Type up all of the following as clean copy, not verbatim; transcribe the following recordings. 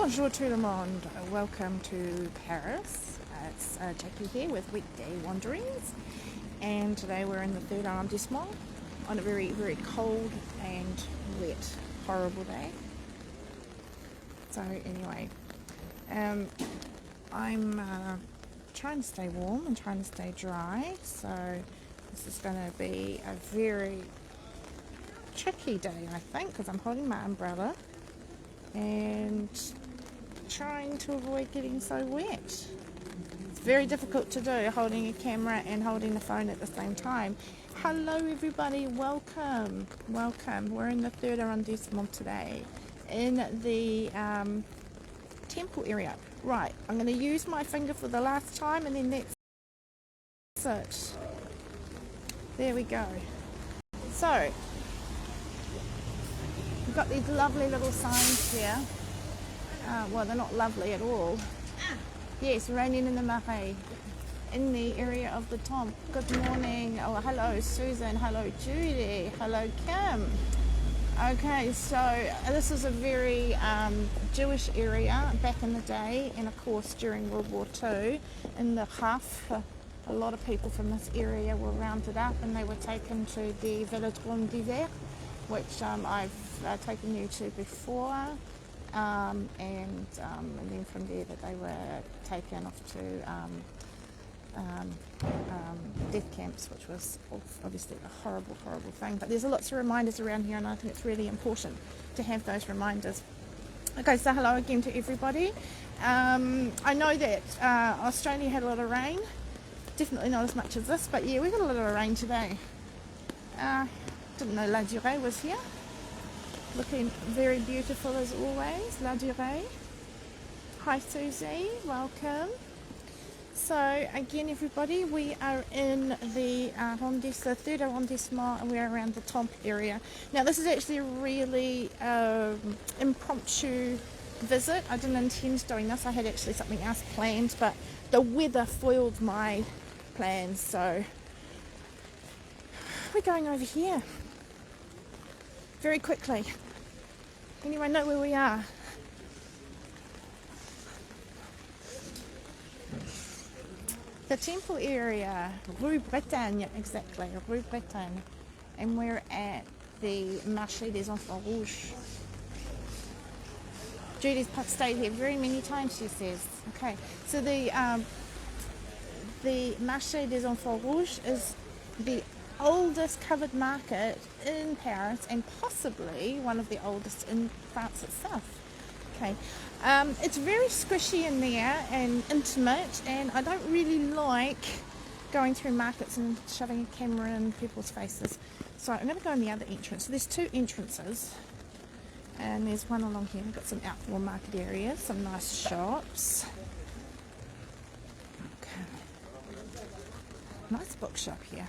Bonjour tout le monde, welcome to Paris. It's Jackie here with Weekday Wanderings, and today we're in the third arrondissement on a very, very cold and wet, horrible day. So anyway, I'm trying to stay warm and trying to stay dry, so this is going to be a very tricky day, I think, because I'm holding my umbrella and trying to avoid getting so wet. It's very difficult to do, holding a camera and holding the phone at the same time. Hello everybody, welcome. We're in the third arrondissement today in the temple area. Right, I'm going to use my finger for the last time and then that's it. There we go. So we've got these lovely little signs here. Well, they're not lovely at all. Yes, raining in the Marais, in the area of the Temple. Good morning. Oh, hello Susan, hello Judy, hello Kim. Okay, so this is a very Jewish area back in the day, and of course during World War II in the Haf, a lot of people from this area were rounded up and they were taken to the Velodrome d'Hiver, which I've taken you to before, and then from there that they were taken off to death camps, which was obviously a horrible thing. But there's lots of reminders around here, and I think it's really important to have those reminders. Okay, so hello again to everybody. I know that Australia had a lot of rain, definitely not as much as this, but yeah, we got a lot of rain today. Didn't know La Durée was here. Looking very beautiful as always, La Durée. Hi Susie, welcome. So again everybody, we are in the third arrondissement, and we're around the Temple area. Now this is actually a really impromptu visit. I didn't intend doing this, I had actually something else planned, but the weather foiled my plans, so we're going over here very quickly. Anyone know where we are? The temple area, Rue Bretagne, exactly, Rue Bretagne. And we're at the Marché des Enfants Rouges. Judy's stayed here very many times, she says. Okay, so the Marché des Enfants Rouges is the oldest covered market in Paris and possibly one of the oldest in France itself. Okay, it's very squishy in there and intimate, and I don't really like going through markets and shoving a camera in people's faces. So I'm going to go in the other entrance. So there's two entrances, and there's one along here. We've got some outdoor market areas, some nice shops. Okay, nice bookshop here.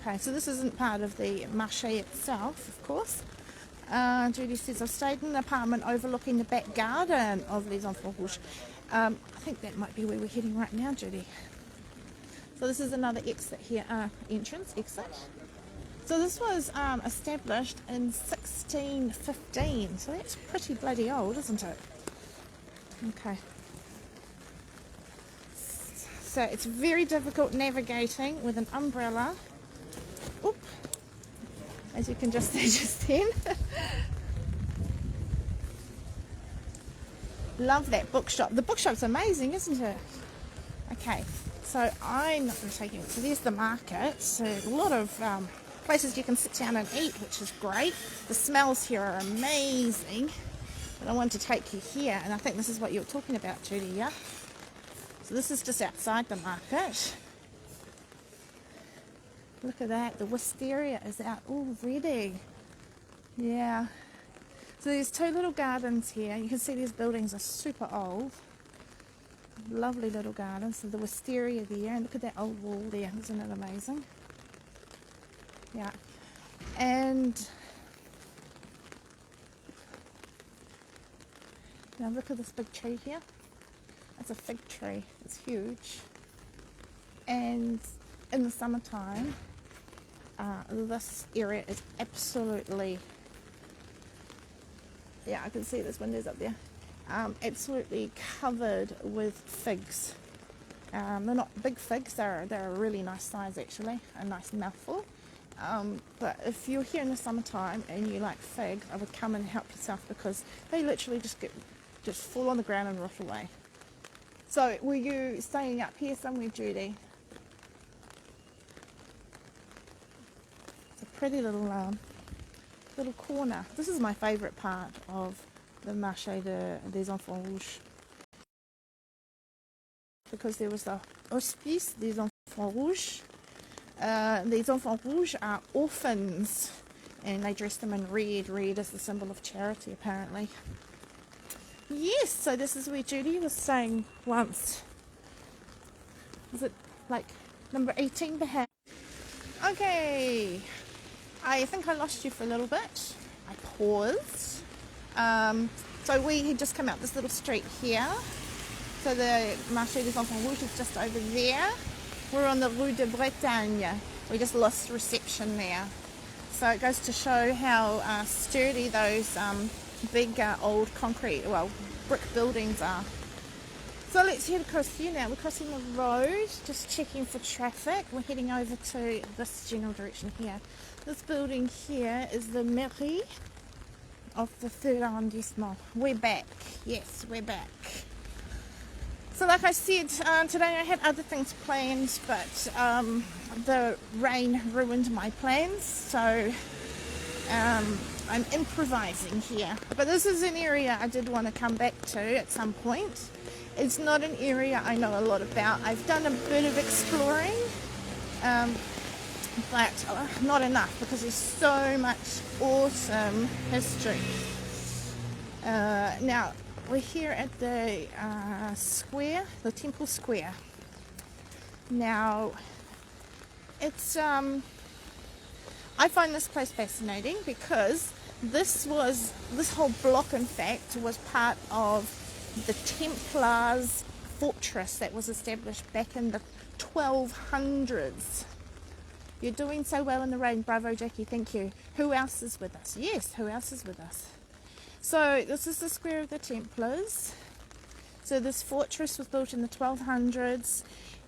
Okay, so this isn't part of the marché itself, of course. Judy says, I've stayed in an apartment overlooking the back garden of Les Enfants Rouges. I think that might be where we're heading right now, Judy. So this is another exit here, exit. So this was established in 1615, so that's pretty bloody old, isn't it? Okay. So it's very difficult navigating with an umbrella. Oop. As you can just see just then. Love that bookshop. The bookshop's amazing, isn't it? Okay, so I'm not going to take you. So there's the market. So a lot of places you can sit down and eat, which is great. The smells here are amazing. But I want to take you here, and I think this is what you were talking about, Judy, yeah? So this is just outside the market. Look at that, the wisteria is out already. Yeah. So there's two little gardens here. You can see these buildings are super old. Lovely little gardens. So the wisteria there, and look at that old wall there. Isn't it amazing? Yeah. And now look at this big tree here. That's a fig tree. It's huge. And in the summertime, this area is absolutely Yeah, I can see there's windows up there. Absolutely covered with figs. They're not big figs, they're a really nice size actually, a nice mouthful. But if you're here in the summertime and you like figs, I would come and help yourself, because they literally just fall on the ground and rot away. So were you staying up here somewhere, Judy? It's a pretty little corner. This is my favourite part of the Marché des Enfants Rouges, because there was the Hospice des Enfants Rouges. These Enfants Rouges are orphans, and they dress them in red. Red is the symbol of charity, apparently. Yes, so this is where Judy was staying once. Is it like number 18 perhaps? Okay, I think I lost you for a little bit. I paused. So we had just come out this little street here. So the Marché des Enfants Rouges is just over there. We're on the Rue de Bretagne. We just lost reception there. So it goes to show how sturdy those big old concrete, well, brick buildings are. So let's head across here now. We're crossing the road, just checking for traffic. We're heading over to this general direction here. This building here is the mairie of the 3rd arrondissement. We're back. Yes, we're back. So like I said, today I had other things planned, but the rain ruined my plans, so I'm improvising here. But this is an area I did want to come back to at some point. It's not an area I know a lot about. I've done a bit of exploring, but not enough, because there's so much awesome history. Now, we're here at the square, the Temple Square. Now, it's I find this place fascinating, because this whole block, in fact, was part of the Templars Fortress that was established back in the 1200s. You're doing so well in the rain. Bravo, Jackie. Thank you. Who else is with us? Yes, who else is with us? So this is the Square of the Templars. So this fortress was built in the 1200s,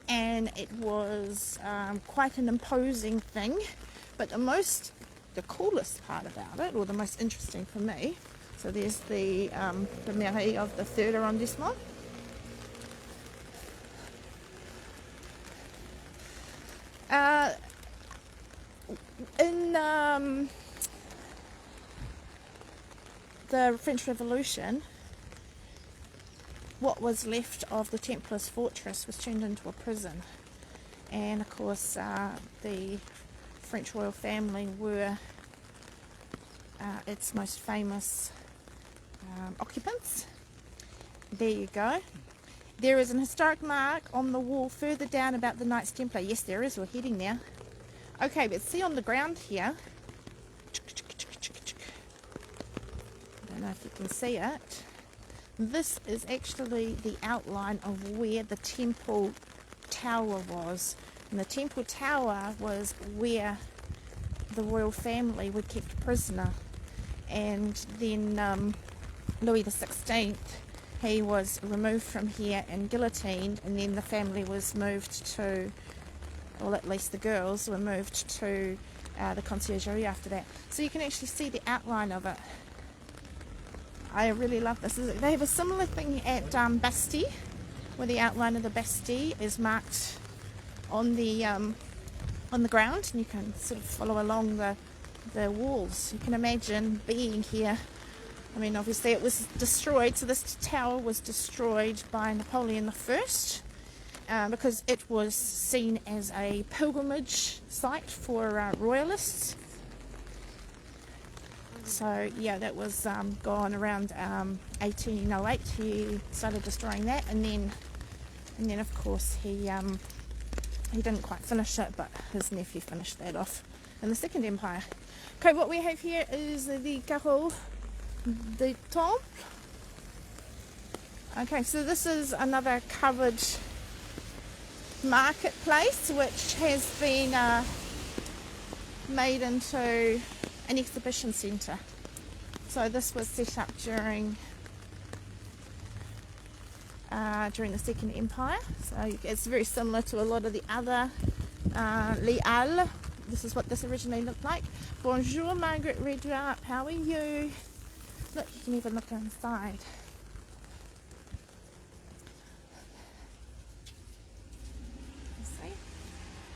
and it was quite an imposing thing. But the coolest part about it, or the most interesting for me, so there's the mairie of the 3rd arrondissement. In the French Revolution, what was left of the Templars Fortress was turned into a prison, and of course the French royal family were its most famous occupants. There you go. There is an historic mark on the wall further down about the Knights Templar. Yes, there is. We're heading there. Okay, but see on the ground here, I don't know if you can see it, this is actually the outline of where the temple tower was. And the temple tower was where the royal family were kept prisoner. And then Louis XVI, he was removed from here and guillotined, and then the family was moved to, or at least the girls were moved to the conciergerie after that. So you can actually see the outline of it. I really love this. They have a similar thing at Bastille, where the outline of the Bastille is marked on the ground, and you can sort of follow along the walls. You can imagine being here. I mean, obviously it was destroyed, so this tower was destroyed by Napoleon I, because it was seen as a pilgrimage site for royalists. So yeah, that was gone around 1808. He started destroying that, and then of course he didn't quite finish it, but his nephew finished that off in the Second Empire. Okay, what we have here is the Carreau des Temples. Okay, so this is another covered marketplace which has been made into an exhibition centre. So this was set up during the Second Empire. So it's very similar to a lot of the other les halles. This is what this originally looked like. Bonjour, Margaret Redrup. How are you? Look, you can even look inside. See?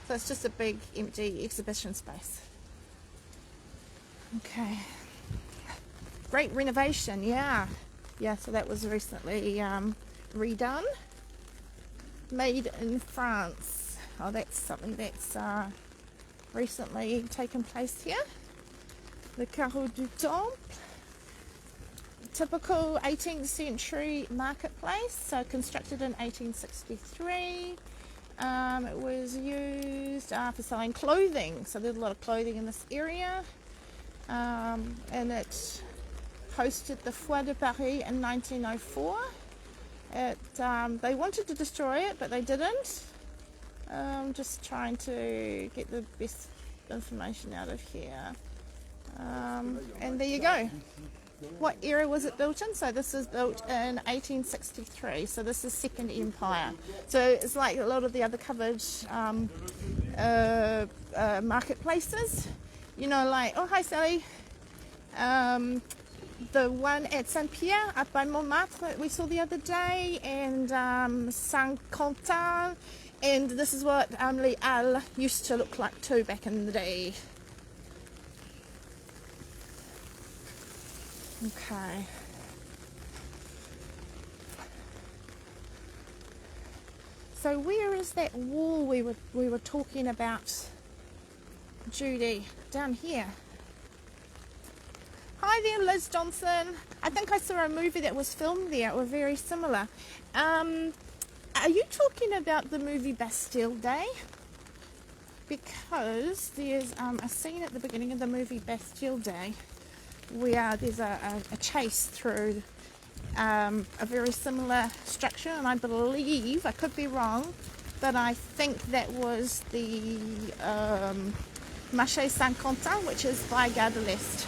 So it's just a big empty exhibition space. Okay. Great renovation, yeah. Yeah, so that was recently redone. Made in France. Oh, that's something that's recently taken place here. The Carreau du Temple. Typical 18th century marketplace, so constructed in 1863. It was used for selling clothing, so there's a lot of clothing in this area. And it hosted the Foire de Paris in 1904. They wanted to destroy it, but they didn't. Just trying to get the best information out of here. And there you go. What era was it built in? So this is built in 1863. So this is Second Empire. So it's like a lot of the other covered marketplaces. You know, like, oh, hi Sally. The one at Saint-Pierre up by Montmartre that we saw the other day, and Saint-Quentin, and this is what les halles used to look like too back in the day. Okay. So where is that wall we were talking about, Judy? Down here. Hi there, Liz Johnson. I think I saw a movie that was filmed there, or very similar. Are you talking about the movie Bastille Day? Because there's a scene at the beginning of the movie Bastille Day where there's a chase through a very similar structure, and I believe, I could be wrong, but I think that was the Marché Saint-Quentin, which is by Gare de l'Est.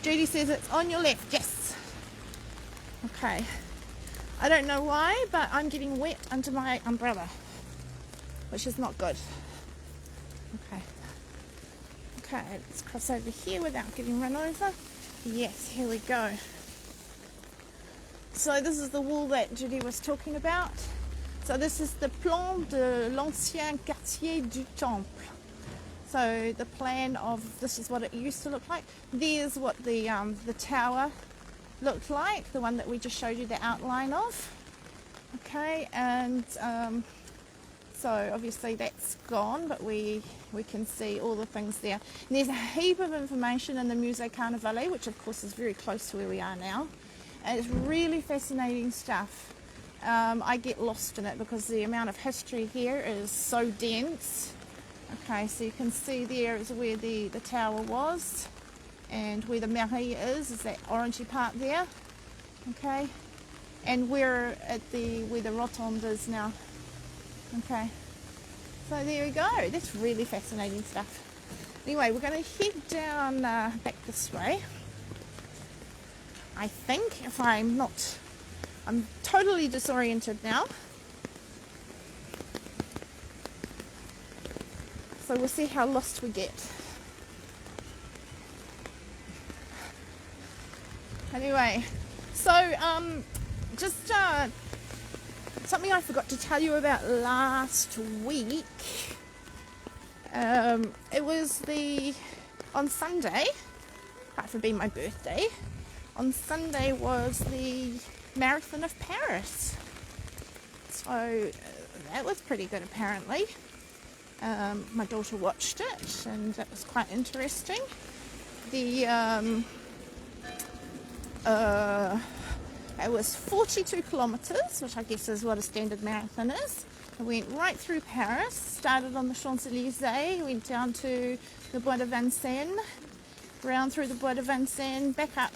Judy says it's on your left. Yes. Okay. I don't know why, but I'm getting wet under my umbrella, which is not good. Okay. Okay, let's cross over here without getting run over. Yes, here we go. So this is the wall that Judy was talking about. So this is the plan de l'ancien quartier du Temple. So the plan of, this is what it used to look like. There's what the tower looked like, the one that we just showed you the outline of. Okay, and so obviously that's gone, but we can see all the things there. And there's a heap of information in the Musée Carnavalet, which of course is very close to where we are now. And it's really fascinating stuff. I get lost in it because the amount of history here is so dense. Okay, so you can see there is where the tower was, and where the mairie is that orangey part there. Okay, and where the rotonde is now. Okay, so there we go. That's really fascinating stuff. Anyway, we're going to head down back this way. I think, if I'm not, I'm totally disoriented now. So we'll see how lost we get. Anyway, so just something I forgot to tell you about last week. It was on Sunday, apart from being my birthday, on Sunday was the Marathon of Paris. So that was pretty good apparently. My daughter watched it and that was quite interesting. It was 42 kilometres, which I guess is what a standard marathon is. I went right through Paris, started on the Champs-Élysées, went down to the Bois de Vincennes, round through the Bois de Vincennes, back up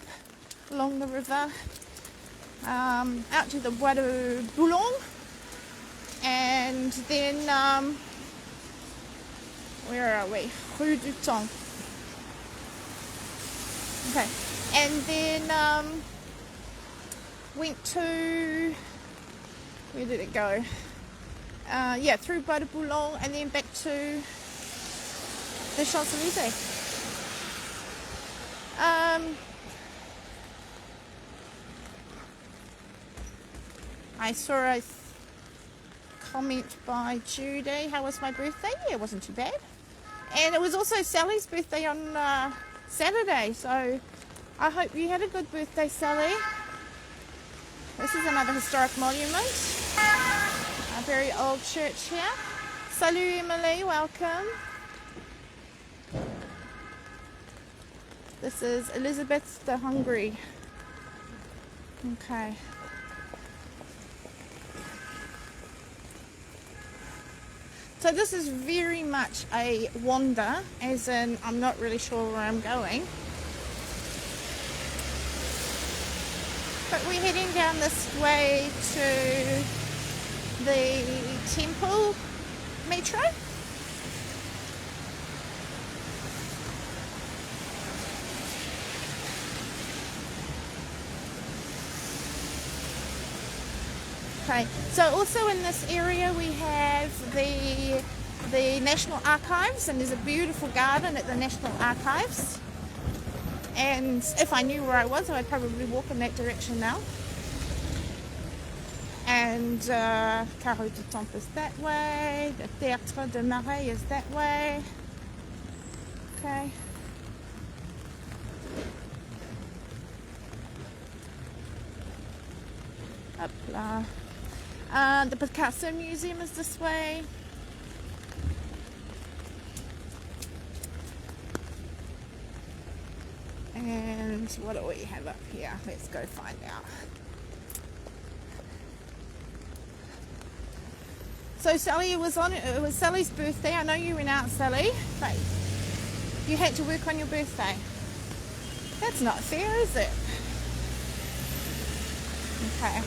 along the river, out to the Bois de Boulogne, and then where are we? Rue du Temps. Okay, And then went to, where did it go? Yeah, through Bois de Boulogne and then back to the Champs-Élysées. I saw a comment by Judy, how was my birthday? Yeah, it wasn't too bad. And it was also Sally's birthday on Saturday, so I hope you had a good birthday, Sally. This is another historic monument, a very old church here. Salut Emily, welcome. This is Elizabeth the Hungry. Okay. So this is very much a wander, as in I'm not really sure where I'm going. But we're heading down this way to the Temple metro. Okay, so also in this area we have the National Archives, and there's a beautiful garden at the National Archives. And if I knew where I was, I'd probably walk in that direction now. And Carreau du Temple is that way, the Théâtre de Marais is that way. Okay. Up là. The Picasso Museum is this way. And what do we have up here? Let's go find out. So Sally, it was Sally's birthday. I know you went out, Sally, but you had to work on your birthday. That's not fair, is it? Okay.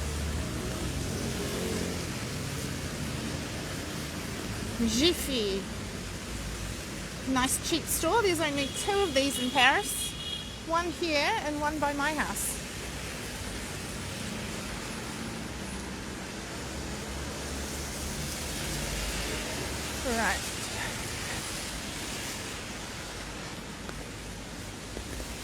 Jiffy. Nice cheap store. There's only 2 of these in Paris. One here and one by my house. Right.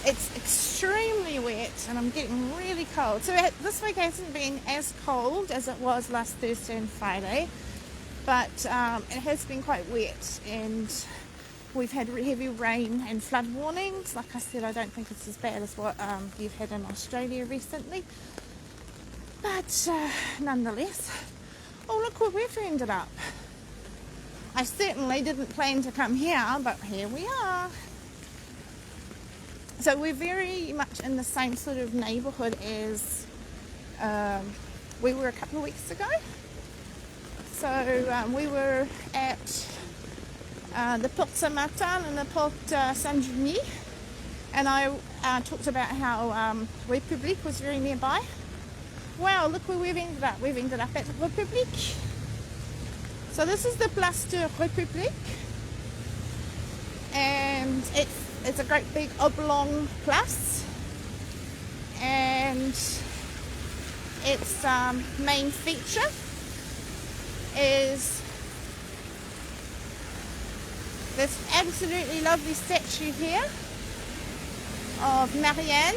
It's extremely wet and I'm getting really cold. So this week hasn't been as cold as it was last Thursday and Friday. But it has been quite wet, and we've had heavy rain and flood warnings. Like I said, I don't think it's as bad as what you've had in Australia recently. But nonetheless, oh look where we've ended up. I certainly didn't plan to come here, but here we are. So we're very much in the same sort of neighbourhood as we were a couple of weeks ago. So we were at the Porte Saint-Martin and the Porte Saint-Denis, and I talked about how Republic was very nearby. Wow, look where we've ended up. We've ended up at Republic. So this is the Plaster Republic, and it's a great big oblong place, and its main feature is this absolutely lovely statue here of Marianne,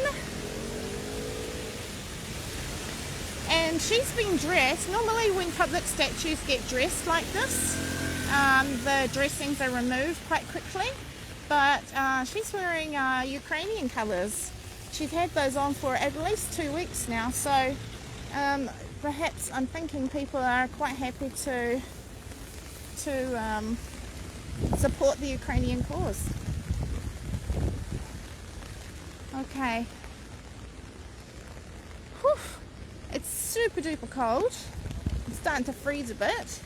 and she's been dressed. Normally when public statues get dressed like this, the dressings are removed quite quickly, but she's wearing Ukrainian colours. She's had those on for at least 2 weeks now, so perhaps I'm thinking people are quite happy to support the Ukrainian cause. Okay. Whew. It's super duper cold. It's starting to freeze a bit.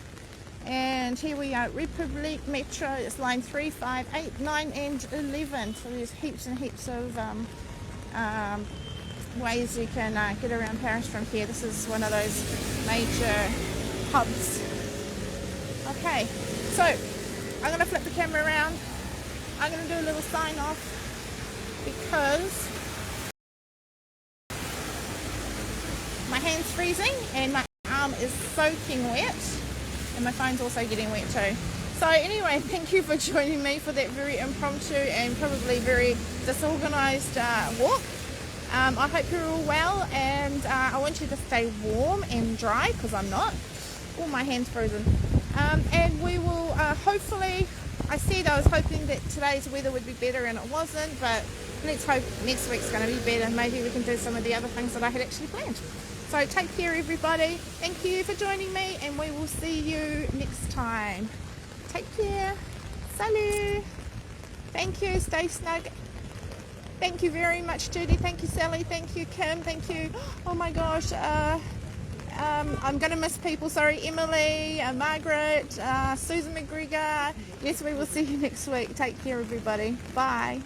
And here we are at Republic Metro. It's line 3, 5, 8, 9 and 11. So there's heaps and heaps of ways you can get around Paris from here. This is one of those major hubs. Okay, so I'm going to flip the camera around. I'm going to do a little sign off because hand's freezing and my arm is soaking wet, and my phone's also getting wet too. So anyway, thank you for joining me for that very impromptu and probably very disorganised walk. I hope you're all well, and I want you to stay warm and dry because I'm not. Oh, my hand's frozen. And we will hopefully, I was hoping that today's weather would be better and it wasn't, but let's hope next week's going to be better. Maybe we can do some of the other things that I had actually planned. So take care, everybody. Thank you for joining me, and we will see you next time. Take care. Salut. Thank you. Stay snug. Thank you very much, Judy. Thank you, Sally. Thank you, Kim. Thank you. Oh my gosh. I'm going to miss people. Sorry, Emily, Margaret, Susan McGregor. Yes, we will see you next week. Take care, everybody. Bye.